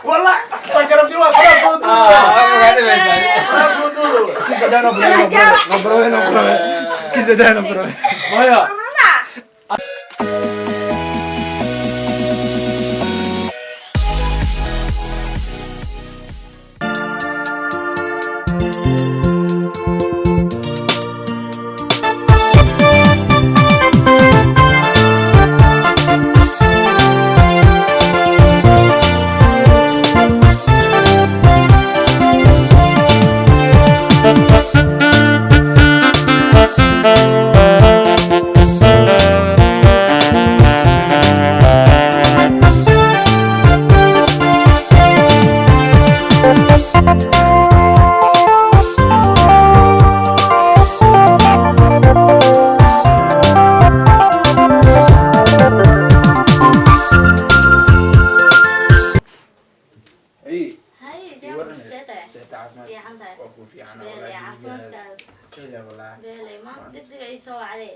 والله فكر في واحد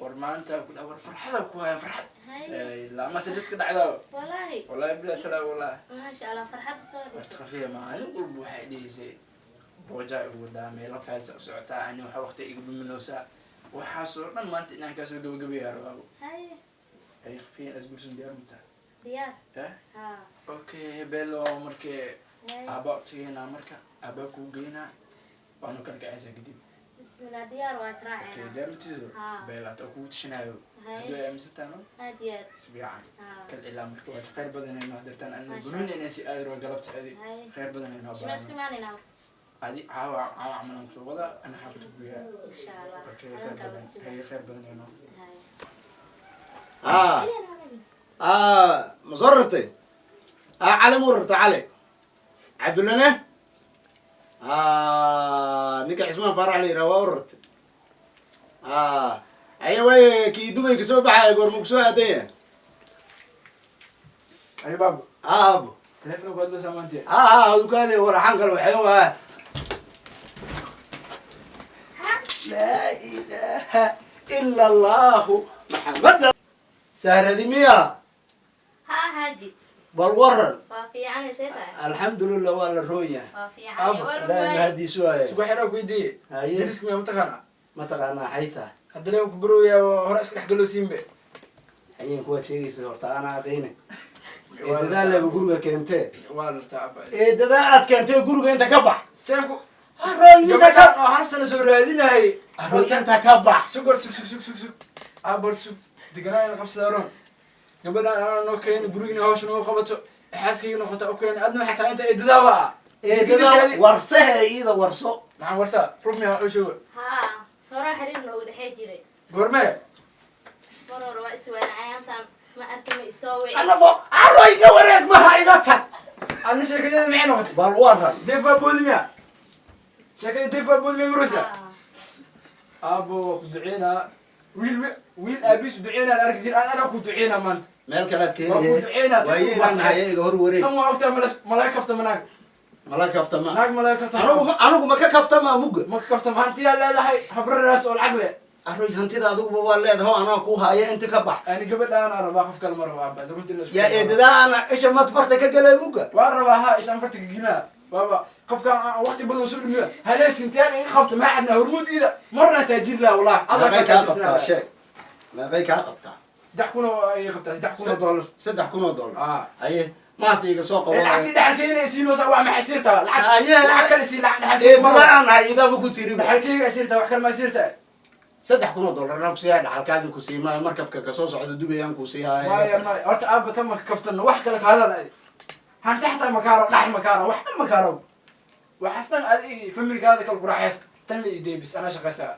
ورمانتا كل أول فرحة كوها فرحة لا ما سجدت كده عذاب والله بلا تلا والله ما شاء الله فرحة صوري تخفيه ما أنا أقول بوحدي زي بوجاء قدامي رفعت سعتها عني وحوقت يقبل منه ساعة وحاسور ما أنت إنك كاسو قبل يا ربابو هاي خفيه أسبوع سنديار متى ديار ها أوكي بيلو مركي أباك تجينا مركا أباك وجينا وأنا كان كعسى قديم بسم الله ديار واسراعنا اوكي دائما تزور بيلات اكو تشنايو هدو امستانو هاديات سبيعان كل اعلام مركوات خير بدن انه درتان انه بنوني انا سي ادرو قلبت هذه خير بدن انه شو مسكي مالي ناو هذه عاو عملنا شو ولا انا حابه تقوليها ان شاء الله اوكي خير بدن هي خير بدن انه مصرتي على مرت علي عبد الله نيجا اسمه فرح لي روورت ايوه كي دبي كسو بحاي غور مكسو هديه اي بابا ابو تلفنك ودو سمانتي وكذا ولا حنقل وحيوه لا اله الا الله محمد سهره دي ميا حاجي بالورن وافي عني سيتا الحمد لله ولا الرؤيا وافي عني لا هدي سواي سوق حراك ويدي درسك ما متقنا ما تقانا حيتا هذا لو كبروا يا هراسك حقلو سيمبي حين كوا شيء صورتا انا قينه دادا لا بغورغا كنتي والله تعب دادا اد كنتي غورغا انت كبح سانكو انت كبح هرسنا سو راديناي انت كبح سوق سوق ابر سوق دغنا 5 دورون قبل أنا نوكين بروجين هاوش نو خبطه حاسكي نقطة أوكين أدنى حتى أنت إدلاوا إدلاوا ورثة إذا ورثة نعم ورثة رومي وشو ها فرا حريم لو دحي جري غورمي فرا رئيس وين عيانتان ما أركم يسوي أنا فوق أروي كوريك ما هاي قطع أنا شكلي معنا بالورثة دفع بولميا شكلي دفع بولميا مروسة أبو دعينا ويل أبيس دعينا الأرجل أنا كنت دعينا من مالك لا تكيني كنت دعينا ويانا هاي هو وريك ثم أكتر ملاك كفت مناك ملاك كفت ما ناك ملاك كفت أنا ما كفت ما موج ما كفت ما أنت لا لا هاي حبر الراس والعقل أروي هنتي ذا دوب والله هو أنا أخوها يا أنت كبح أنا قبل أنا باخذ كل مرة وعبد كنت يا إيه ده أنا إيش ما تفرتك قال موج وأنا إيش أنا فرتك جينا بابا خف كان وقت بالوصول المية هلا سنتين إيه خبط ما عندنا هرمود إذا مرة تأجيل لا والله ما بيك أقطع شيء ما بيك أقطع سدحكونوا أي خبطة سدحكونوا دولار سدحكونوا دولار أيه ما فيك سوق العكس ده حكينا يسينو سوا ما حسيرته العكس يسيل إيه ما أنا إذا بكون تريب حكي يسيرته وحكي ما يسيرته $1,000 أنا بسيا حالكاجي كوسي ما مركب كقصص عدو دبي يان كوسي هاي ما يا ما أرت أب تم كفتنا وحكي لك هذا لا هن تحت مكاره نحن مكاره وحنا مكاره وحسنا هذه في أمريكا هذا كل قراحيس تنلي إيدي بس أنا شقسا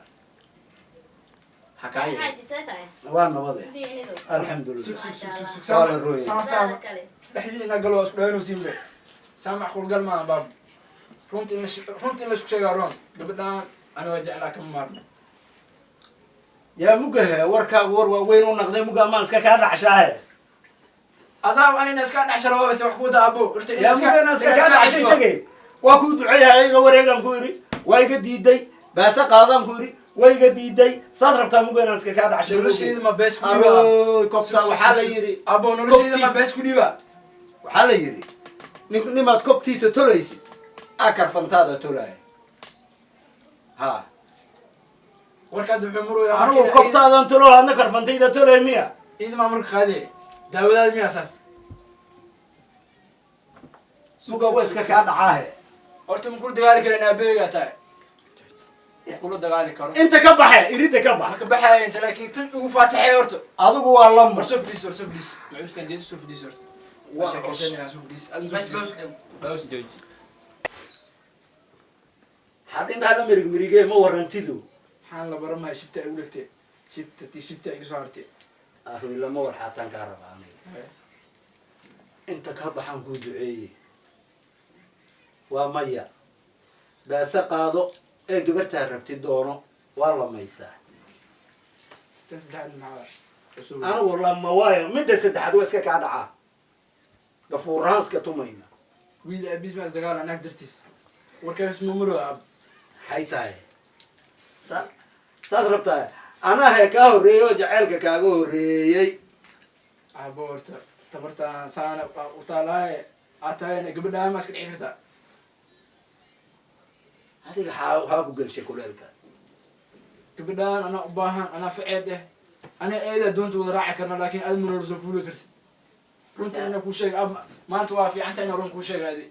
حكاية حاجي سيتا وانا وضع الحمد لله سك قال الرؤيا سام دحين نقلوا أسبوعين وسيمبي سامع خل قال ما باب رمت إن شيء قارون قبلنا أنا وجع لكم مرة يا مجه وركا وين ونقدم مجه ما نسكت كذا عشاء أضاف أنا نسكت عشرة بس وحكوده أبو يا مجه نسكت كذا عشاء تجي وأكو دعية هاي وريقم كوري ويقد يدي بس قاضم كوري wayga diiday saad rabtaa mugo inaan iska kaa dhacshay noloshayda ma bees ku dhiba aro kobtaa waxaa la yidhi abo noloshayda ma bees ku dhiba waxaa la yidhi nimaad kobtiisa tolaysid akarfantaada tolaya ha warkaad wuxuu muraya anigu kobtaadan tolo adna karfantayda tolay miya ciid ma marka qaade daawadaad miya saas muga wa iska kaa dhacaahe horta ma kula dagaali kareen aabeega tahay kula dagaali karo inta ka baxe iridda ka bax marka baxaya inta laakiin tan ugu faataxay horta adigu waa lamba war sofdis macuuskan deed sofdis horta waa shakashanina sofdis baus jooj had intaa la mirigmirigee ma warantidu waxaan la baramahay shibta ay u dhegtee shibta iga soo hartee aruy lama war xaataan kaa rabaa aniga inta ka baxaan kuu duceeye waa maya baase qaado ee gabartaa rabti doono waa lamaysaa anigu lama waayo midda saddexaad waa iska kaa dhacaa gafuuraan iska tumayna wiil aabis baa isdagaal anaag dartiis warkaas mamuro ab maxay tahay saas rabtaa anaa hee kaa horreeyey oo jaceylka kaaga horreeyey abo horta tabarta saana utaalaaye aad tahayna gabadhaama iska dhici kartaa adiga waxaa ku gelshay kuleelka gabadhaan anaa u baahan anaa faceed ana eedaa doonta wada raaci karna laakiin aad munoor soo fuuli karsid runta ina kuu sheega ab maanta waa fiicanta ina run kuu sheega adi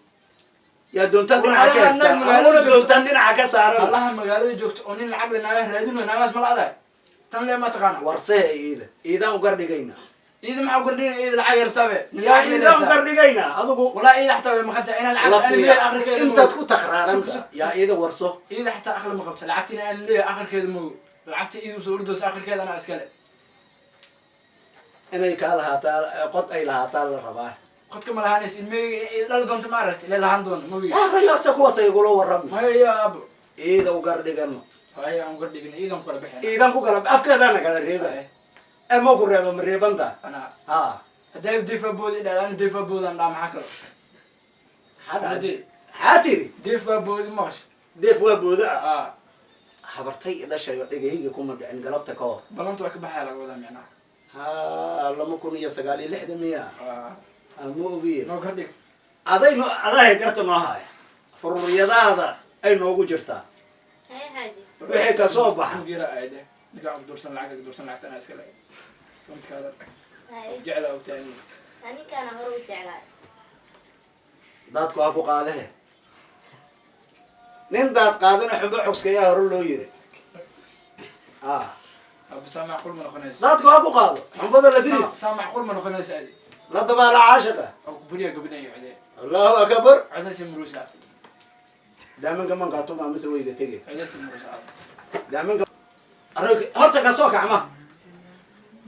yaa doontaan dhinaca ka haystaa aniguna doontaan dhinaca ka saaran allaha magaalada joogto oo nin lacag le naaga raadinayo naagaas ma la-adaay tan lee ma taqaana warsehe iidaan u gardhigayna iida maxaa gardhigayna iida lacag yartaabe yaa iidaan u gardhigayna adigu walaa iida xataa way maqanta inaan lacag aan leeyahay akhirkeeda intaad ku takraaranta yaa iida warso iida xataa akhri ma qabta lacagtina aan leeyahay akhirkeeda moog lacagta iidu soo ordoosa akhirkeeda anaa iskale inay kaa lahaataa qod ay lahaataa la rabaa qodka ma lahaanays ilmeyga dhali doonta ma aragta ilaa lahaan doona mogi akay horta kuwaas ay igula warrami maya ya abo iida u gardhigano haya aan gardhigin iidan kala baxeen iidan ku kala afkeedana kala reeba ee ma ku reeba ma reebanta ana ha hadday deefa boodi dhalaan deefa boodan dhaa maxaa kale maxaa tiri deefa boodi maqash deef waa booda ah ah habartay dhashay oo dhegayga kuma dhicin galabta ka hor balanta waa ka baxaya laga wadaa micnaha ha 2009 miya ama ogiye noo kordhig aday garta noo haya fururiyadaada ay noogu jirtaa Hey Haji. wixii ka soo baxa gira ayde niga aan dursan lacagta ana iska leeyahay runta Hey. jecla ogtaani Ani kana hore u jeclaa. dadku ha ku qaadahe nin daad qaadana xumbo cogskayaa hore loo yiri bas macquul ma noqonayso dadku ha ku qaado xumbada la diris saa macquul ma noqonayso adi la dabaala caashiqa oo buriya gabadhan codee allahu akbar codaasi murusa daamanka mankaa tumaa mise wayga tege codaasi murusa daamanka horta ka soo kacma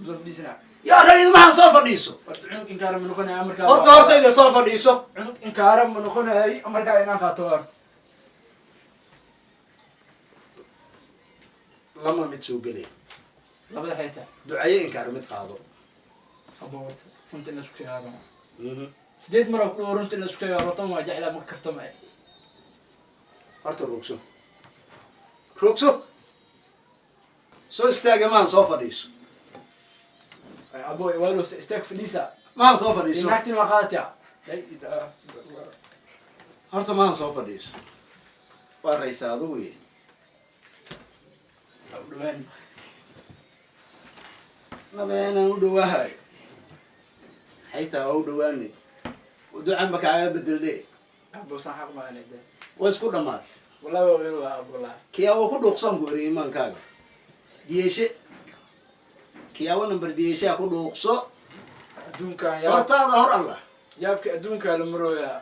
soo fadhiisana yaa rayid maxaan soo fadhiiso horta cunug inkaara ma noqonaya amarkaa hortayda soo fadhiiso cunug inkaara ma noqonayay amarkaa inaan qaato horta lama mid soo gelay labada xeeta ducaye inkaar mid qaado abo horta runta in la isku sheegaado sideed mar oo kudhawo runta in la isku sheegaado tan waa jeclaa marka kaftama horta rogso soo istaaga maan soo fadhiiso abo waalo istaag fadhiisa maan soo fadhiiso naagtiin waa qaadataa horta maan soo fadhiiso waa raysaa adugu ye dhawaan nabeenaan u dhawaahayo xaytaa waa u dhawaani ducan ba kaaga bedeldhe abo saan xaq maanede waa isku dhamaad wallahi waa weyn waa abdullah kiyaawo ku dhuuqsan ku hore imaankaaga diyeshe kiyaawo number diyeshaa ku dhuuqso adduunkan hortaada hor allah yaabka adduunkaa la marooyaa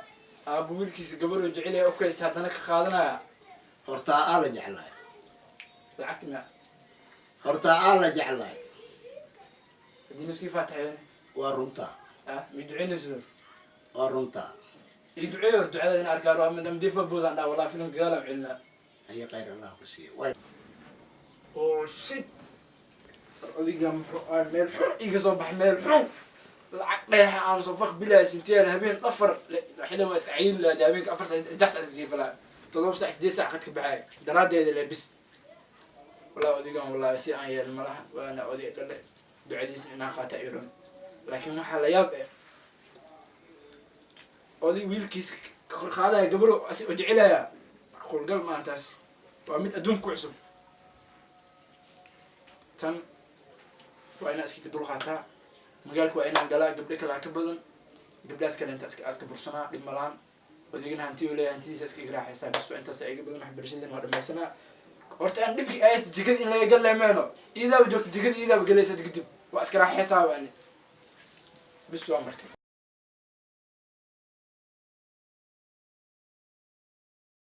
aabo wiilkiisa gabadhoo jecelaya okaysta haddana ka qaadanaya hortaa aa la jeclaay lacagta miya hortaa aa la jeclaay haddii nuskii faataxeen waa runtaa mi duceynayso waa runtaa i duceey hor ducada in arkaan waa madam difa boodaan dhaa walaa filimka gaalam celinaa ayo khayr allah ku siiye oh shit odiga muxuu aan meel xun iga soo bax meel xun lacag dheexa aan soo faq bilaa sintiyaal habeen afar xilli ma iska ciyin lahaa habeenka 4 saac 3 saac iska sii falaa 7 saac 8 saac qad ka baxay daraadeeda le bis والله أوديكم والله بس أنا يا المرأة وأنا أودي قال دعديس إن خاطئ يرون لكن ما حلا يابع أودي ويلكيس خاله قبله أجعلها أقول قل ما أنتاس وأمد أدون كعسب تم وأنا أسكي كدول خاطئ مقالك وأنا قلا قبلك لا كبدن قبل أسكال أنت أسكال برسنا لملان وديقنا أنتي ولا أنتي سأسكي راح حساب بس وأنت سأيق بدن محبر شدين وهذا ما سنا ورت أن دبك آيات جكد إن لا يقل معنا إذا وجدت جكد إذا بقليس تقدم وأسكال راح حساب يعني بس وأمرك